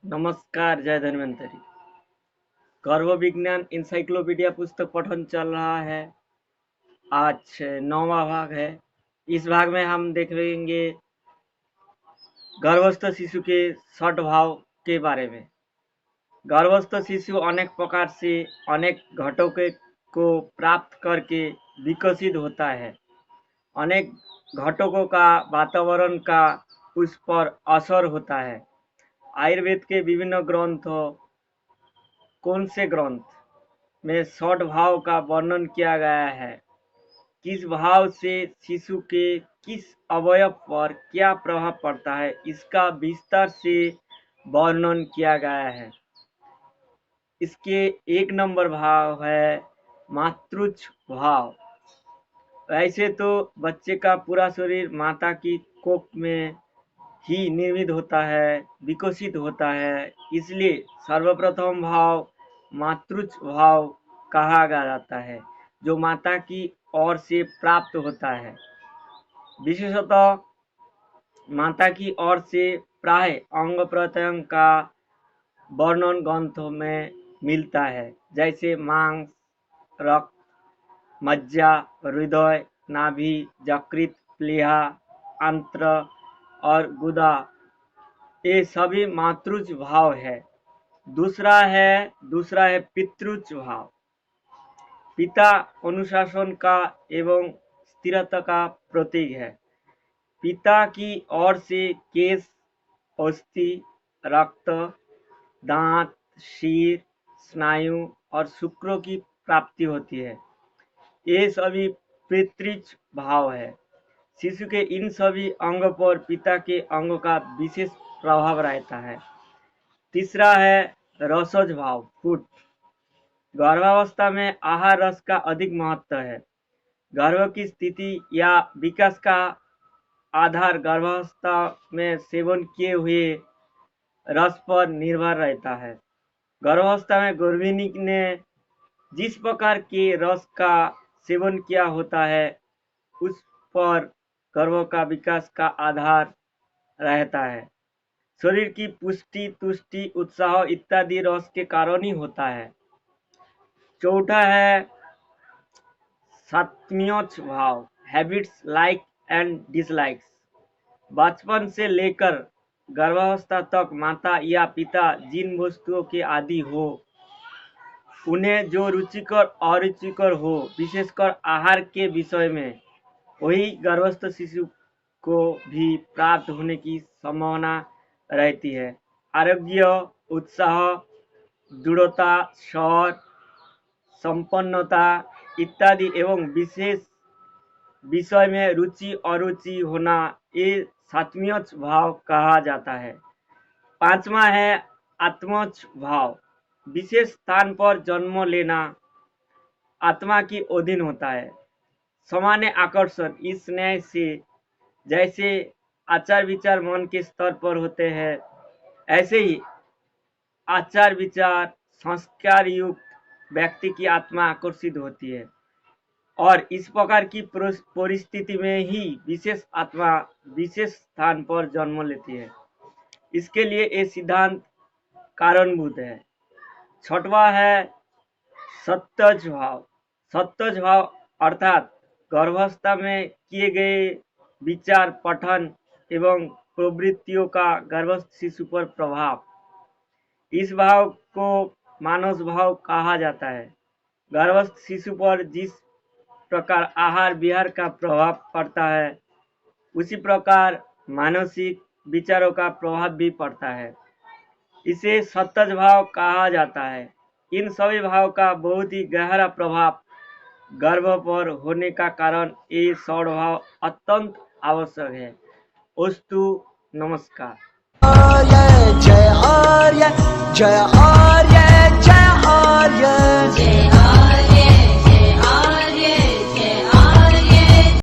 नमस्कार, जय धन्वंतरी। गर्भ विज्ञान इंसाइक्लोपीडिया पुस्तक पठन चल रहा है। आज 9वां भाग है। इस भाग में हम देखेंगे गर्भस्थ शिशु के 6 भाव के बारे में। गर्भस्थ शिशु अनेक प्रकार से अनेक घटकों को प्राप्त करके विकसित होता है। अनेक घटकों का वातावरण का उस पर असर होता है। आयुर्वेद के विभिन्न ग्रंथों कौन से ग्रंथ में 6 भाव का वर्णन किया गया है। किस भाव से शिशु के किस अवयव पर क्या प्रभाव पड़ता है, इसका विस्तार से वर्णन किया गया है। इसके 1 नंबर भाव है मातृच भाव। वैसे तो बच्चे का पूरा शरीर माता की कोख में ही निर्मित होता है, विकसित होता है, इसलिए सर्वप्रथम भाव मातृच भाव कहा जाता है, जो माता की ओर से प्राप्त होता है। विशेषतः माता की ओर से प्राय अंग प्रत्यंग का वर्णन ग्रंथों में मिलता है, जैसे मांस, रक्त, मज्जा, हृदय, नाभि, यकृत, प्लीहा, आंत्र और गुदा, ये सभी मातृच भाव है। दूसरा है पितृच भाव। पिता अनुशासन का एवं स्थिरता का प्रतीक है। पिता की ओर से केश, अस्थि, रक्त, दांत, शीर, स्नायु और शुक्रों की प्राप्ति होती है। ये सभी पितृच भाव है। शिशु के इन सभी अंगों पर पिता के अंगों का विशेष प्रभाव रहता है। तीसरा है रसज भाव, फूड। गर्भावस्था में आहार रस का अधिक महत्व है। गर्भ की स्थिति या विकास का आधार गर्भावस्था में सेवन किए हुए रस पर निर्भर रहता है। गर्भावस्था में गर्भिणी ने जिस प्रकार के रस का सेवन किया होता है, उस पर गर्भ का विकास का आधार रहता है। शरीर की पुष्टि, तुष्टि, उत्साह इत्यादि रस के कारण ही होता है। चौथा है सात्विक भाव, हैबिट्स, लाइक एंड डिसलाइक्स। बचपन से लेकर गर्भावस्था तक माता या पिता जिन वस्तुओं के आदी हो, उन्हें जो रुचिकर अरुचिकर हो, विशेषकर आहार के विषय में, वही गर्भस्थ शिशु को भी प्राप्त होने की संभावना रहती है। आरोग्य, उत्साह, दृढ़ता, शौर, संपन्नता इत्यादि एवं विशेष विषय में रुचि अरुचि होना, ये सात्विक भाव कहा जाता है। पांचवा है आत्मज भाव। विशेष स्थान पर जन्म लेना आत्मा की अधीन होता है। सामान्य आकर्षण इस न्याय से जैसे आचार विचार मन के स्तर पर होते हैं, ऐसे ही आचार विचार संस्कार युक्त व्यक्ति की आत्मा आकर्षित होती है और इस प्रकार की परिस्थिति में ही विशेष आत्मा विशेष स्थान पर जन्म लेती है। इसके लिए ये सिद्धांत कारणभूत है। छठवां है सत्तज भाव। सत्तज भाव अर्थात गर्भावस्था में किए गए विचार, पठन एवं प्रवृत्तियों का गर्भस्थ शिशु पर प्रभाव। इस भाव को मानस भाव कहा जाता है। गर्भस्थ शिशु पर जिस प्रकार आहार विहार का प्रभाव पड़ता है, उसी प्रकार मानसिक विचारों का प्रभाव भी पड़ता है। इसे सत्तज भाव कहा जाता है। इन सभी भाव का बहुत ही गहरा प्रभाव गर्भ पर होने का कारण ये 6 भाव अत्यंत आवश्यक है। अस्तु, नमस्कार। जय आर्य, जय आर्य, जय आर्य, जय आर्य।